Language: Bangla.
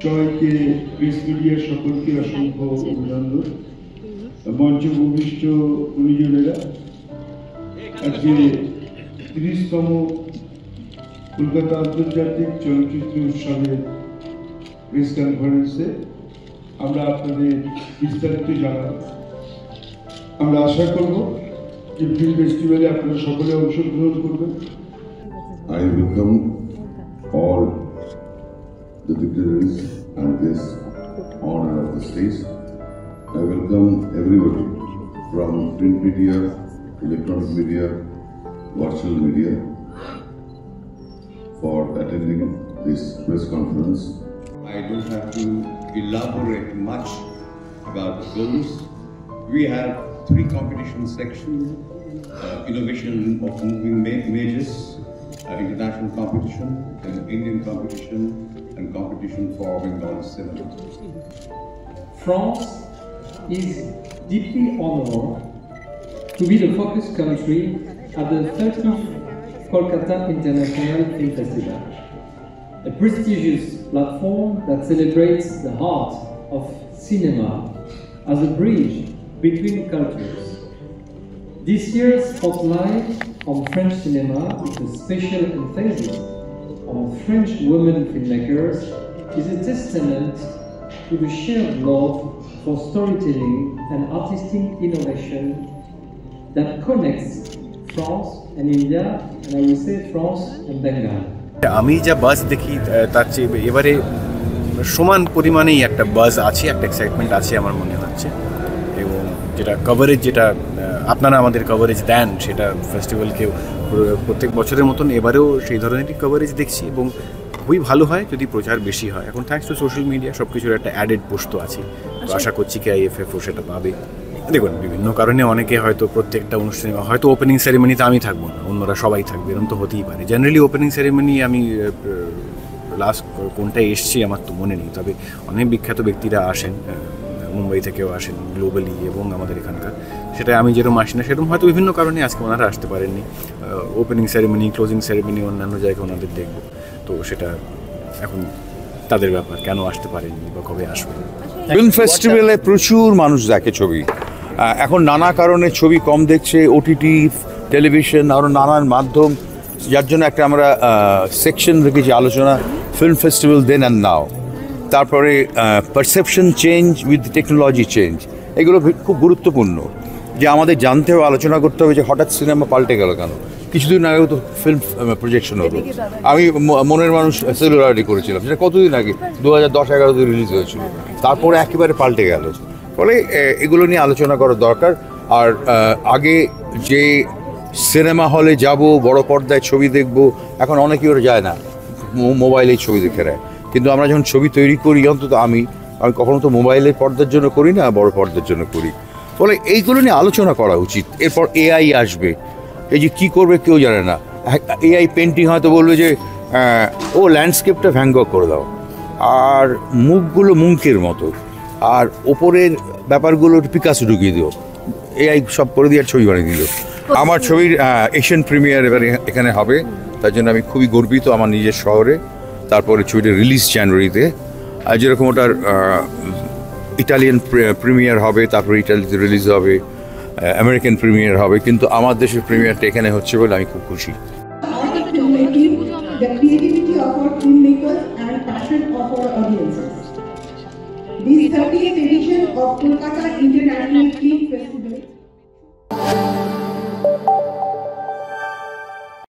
সবাইকে প্রেস মিডিয়ার সকলকে অসংখ্য অভিনন্দন। মঞ্চে উপবিষ্ট গুণীজনেরা, আজকে 30তম কলকাতা আন্তর্জাতিক চলচ্চিত্র উৎসবের প্রেস কনফারেন্সে আমরা আপনাদের বিস্তারিত জানাব। আমরা আশা করব যে ফিল্ম ফেস্টিভ্যালে আপনারা সকলে অংশগ্রহণ করবেন। I welcome all the dignitaries and guests honor of the stage. I welcome everybody from print media, electronic media, virtual media for attending this press conference. I don't have to elaborate much about the films. We have 3 competition sections: innovation of moving images, international competition, Indian competition, and competition for Bengali cinema. France is deeply honored to be the focus country at the 30th Kolkata International Film Festival, a prestigious platform that celebrates the heart of cinema as a bridge between cultures. This year's spotlight on French cinema with a special emphasis on French women filmmakers is a testament to the shared love for storytelling and artistic innovation that connects France and India, and I will say France and Bengal. আমি যা বাজ দেখি তার চেয়ে এবারে সমান পরিমাণেই একটা বাজ আছে, একটা এক্সাইটমেন্ট আছে আমার মনে হচ্ছে। এবং যেটা কভারেজ, যেটা আপনারা আমাদের কভারেজ দেন, সেটা ফেস্টিভ্যালকেও প্রত্যেক বছরের মতন এবারেও সেই ধরনেরই কভারেজ দেখছি এবং খুবই ভালো হয় যদি প্রচার বেশি হয়। এখন থ্যাঙ্কস টু সোশ্যাল মিডিয়া সব কিছুর একটা অ্যাডেড পোস্ট আছে, তো আশা করছি কি আইএফএফও সেটা পাবে। দেখুন, বিভিন্ন কারণে অনেকে হয়তো প্রত্যেকটা অনুষ্ঠানে, হয়তো ওপেনিং সেরেমনিতে আমি থাকবো না, অন্যরা সবাই থাকবে, এরকম তো হতেই পারে। জেনারেলি ওপেনিং সেরেমনি আমি লাস্ট কোনটা এসছি আমার তো মনে নেই, তবে অনেক বিখ্যাত ব্যক্তিরা আসেন, মুম্বাই থেকেও আসেন গ্লোবালি, এবং আমাদের এখানকার, সেটা আমি যেরকম আসি না সেরকম হয়তো বিভিন্ন কারণে আজকে ওনারা আসতে পারেননি। ওপেনিং সেরেমনি, ক্লোজিং সেরেমনি অন্যান্য জায়গায় ওনাদের দেখব, তো সেটা এখন তাদের ব্যাপার, কেন আসতে পারেননি বা কবে আসবেন। ফিল্ম ফেস্টিভ্যালে প্রচুর মানুষ দেখে ছবি, এখন নানা কারণে ছবি কম দেখছে, ওটিটি, টেলিভিশন, আরও নানান মাধ্যম, যার জন্য একটা আমরা সেকশন রেখেছি আলোচনা, film festival then and now. তারপরে perception change with technology change, এগুলো খুব গুরুত্বপূর্ণ, যে আমাদের জানতে হবে, আলোচনা করতে হবে যে হঠাৎ সিনেমা পাল্টে গেল কেন। কিছুদিন আগেও তো ফিল্ম প্রজেকশন হতো, আমি মনের মানুষ সেলুলারিটি করেছিলাম, সেটা কতদিন আগে, 2010-11 রিলিজ হয়েছিল, তারপরে একেবারে পাল্টে গেল। ফলে এগুলো নিয়ে আলোচনা করার দরকার। আর আগে যে সিনেমা হলে যাব, বড় পর্দায় ছবি দেখব, এখন অনেকেই ওরা যায় না, মোবাইলেই ছবি দেখে নেয়। কিন্তু আমরা যখন ছবি তৈরি করি, অন্তত আমি কখনো তো মোবাইলের পর্দার জন্য করি না, বড় পর্দার জন্য করি। ফলে এইগুলো নিয়ে আলোচনা করা উচিত। এরপর এআই আসবে, এই যে কী করবে কেউ জানে না। এআই পেন্টিং হয়তো বলবে যে ও ল্যান্ডস্কেপটা ভ্যান গগ করে দাও, আর মুখগুলো মুঙ্কের মতো, আর ওপরের ব্যাপারগুলো পিকাসো ঢুকিয়ে দিও, এআই সব করে দিয়ে আর ছবি বানিয়ে দিল। আমার ছবির এশিয়ান প্রিমিয়ার এবারে এখানে হবে, তার জন্য আমি খুবই গর্বিত আমার নিজের শহরে। তারপরে ছবিটা রিলিজ জানুয়ারিতে, আর যেরকম ওটার ইটালিয়ান প্রিমিয়ার হবে, তারপরে ইটালিতে রিলিজ হবে, আমেরিকান প্রিমিয়ার হবে, কিন্তু আমার দেশের প্রিমিয়ারটা এখানে হচ্ছে বলে আমি খুব খুশি। The creativity of our filmmakers and passion of our audiences. This 30th edition of Kolkata International Film Festival